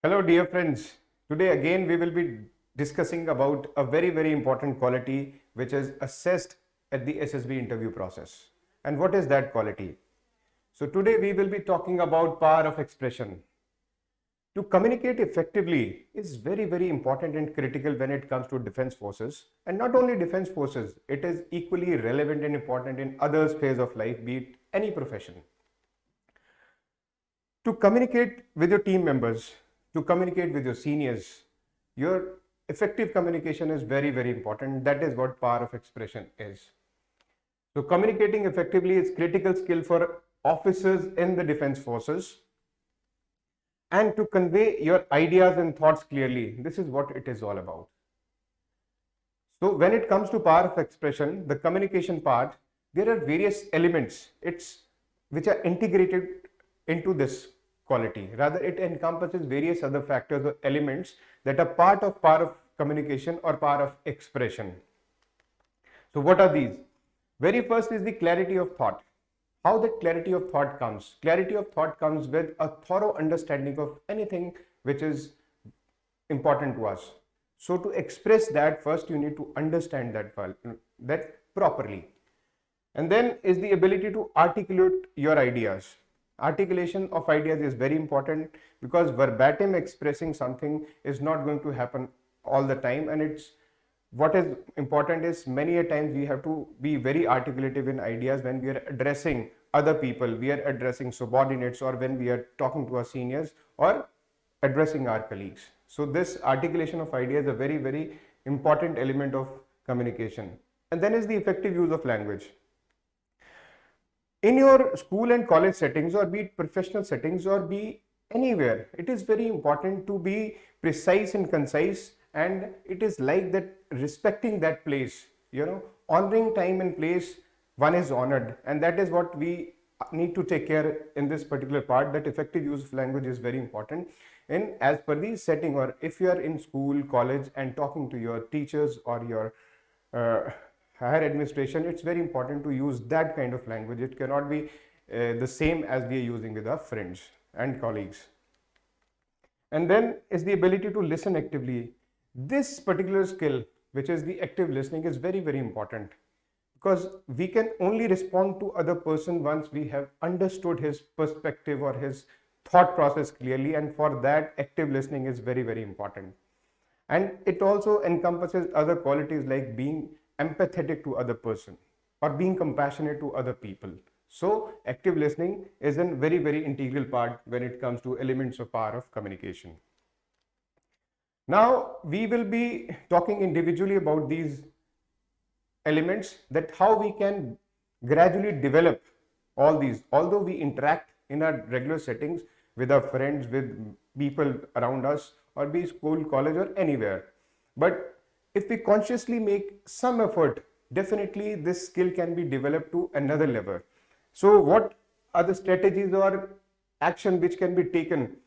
Hello dear friends. Today again we will be discussing about a very important quality which is assessed at the SSB interview process. And what is that quality? So today we will be talking about power of expression. To communicate effectively is very important and critical when it comes to defense forces, and not only defense forces, it is equally relevant and important in other spheres of life, be it any profession. To communicate with your team members, to communicate with your seniors, your effective communication is very important. That is what power of expression is. So communicating effectively is critical skill for officers in the defense forces, and to convey your ideas and thoughts clearly. This is what it is all about. So when it comes to power of expression, the communication part, there are various elements which are integrated into this quality. Rather, it encompasses various other factors or elements that are part of power of communication or power of expression. So what are these? Very first is the clarity of thought. How that clarity of thought comes? Clarity of thought comes with a thorough understanding of anything which is important to us. So to express that, first you need to understand that properly. And then is the ability to articulate your ideas. Articulation of ideas is very important because verbatim expressing something is not going to happen all the time, and what is important is many a times we have to be very articulative in ideas when we are addressing other people, we are addressing subordinates, or when we are talking to our seniors or addressing our colleagues. So this articulation of ideas is a very important element of communication. And then is the effective use of language. In your school and college settings, or be it professional settings, or be anywhere, it is very important to be precise and concise, and it is like that, respecting that place, honoring time and place. One is honored, and that is what we need to take care in this particular part, that effective use of language is very important in as per the setting. Or if you are in school, college and talking to your teachers or your higher administration, it's very important to use that kind of language. It cannot be the same as we are using with our friends and colleagues. And then is the ability to listen actively. This particular skill, which is the active listening, is very important, because we can only respond to other person once we have understood his perspective or his thought process clearly, and for that active listening is very important. And it also encompasses other qualities like being empathetic to other person or being compassionate to other people. So active listening is a very integral part when it comes to elements of power of communication. Now we will be talking individually about these elements, that how we can gradually develop all these, although we interact in our regular settings with our friends, with people around us, or be school, college or anywhere. But if we consciously make some effort, definitely this skill can be developed to another level. So what are the strategies or action which can be taken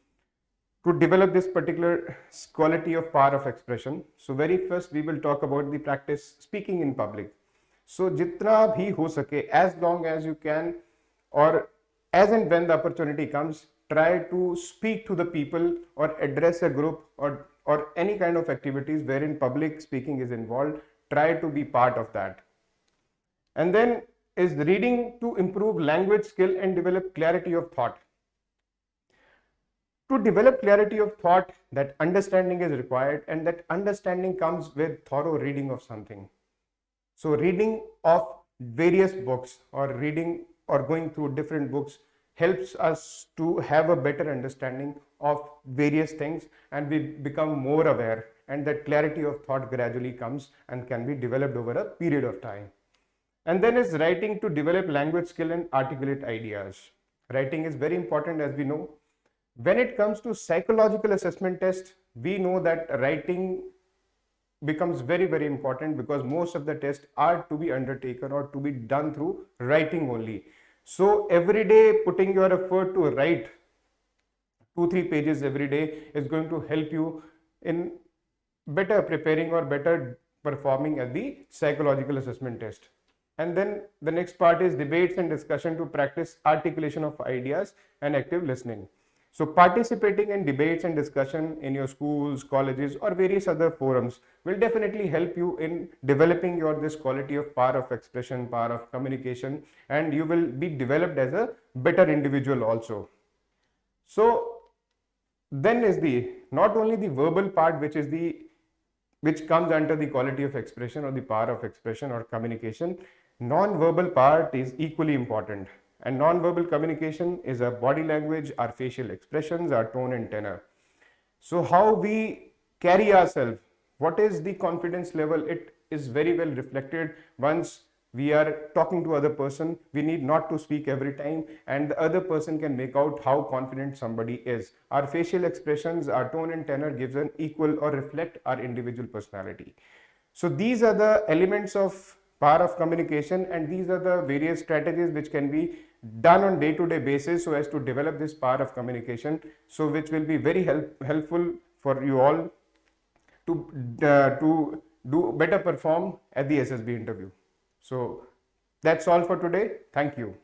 to develop this particular quality of power of expression? So very first we will talk about the practice speaking in public. So jitna bhi ho sake, as long as you can, or as and when the opportunity comes, try to speak to the people or address a group or any kind of activities wherein public speaking is involved. Try to be part of that. And then is reading to improve language skill and develop clarity of thought. To develop clarity of thought, that understanding is required, and that understanding comes with thorough reading of something. So reading of various books or reading or going through different books helps us to have a better understanding of various things, and we become more aware, and that clarity of thought gradually comes and can be developed over a period of time. And then is writing to develop language skill and articulate ideas. Writing is very important, as we know. When it comes to psychological assessment test, we know that writing becomes very important, because most of the tests are to be undertaken or to be done through writing only. So every day putting your effort to write 2-3 pages every day is going to help you in better preparing or better performing at the psychological assessment test. And then the next part is debates and discussion to practice articulation of ideas and active listening. So participating in debates and discussion in your schools, colleges, or various other forums will definitely help you in developing your this quality of power of expression, power of communication, and you will be developed as a better individual also. So then is the not only the verbal part which comes under the quality of expression or the power of expression or communication, non-verbal part is equally important. And non-verbal communication is our body language, our facial expressions, our tone and tenor. So how we carry ourselves, what is the confidence level, it is very well reflected once we are talking to other person. We need not to speak every time, and the other person can make out how confident somebody is. Our facial expressions, our tone and tenor gives an equal or reflect our individual personality. So these are the elements of power of communication, and these are the various strategies which can be done on day-to-day basis so as to develop this power of communication, so which will be very helpful for you all to do better perform at the SSB interview. So that's all for today. Thank you.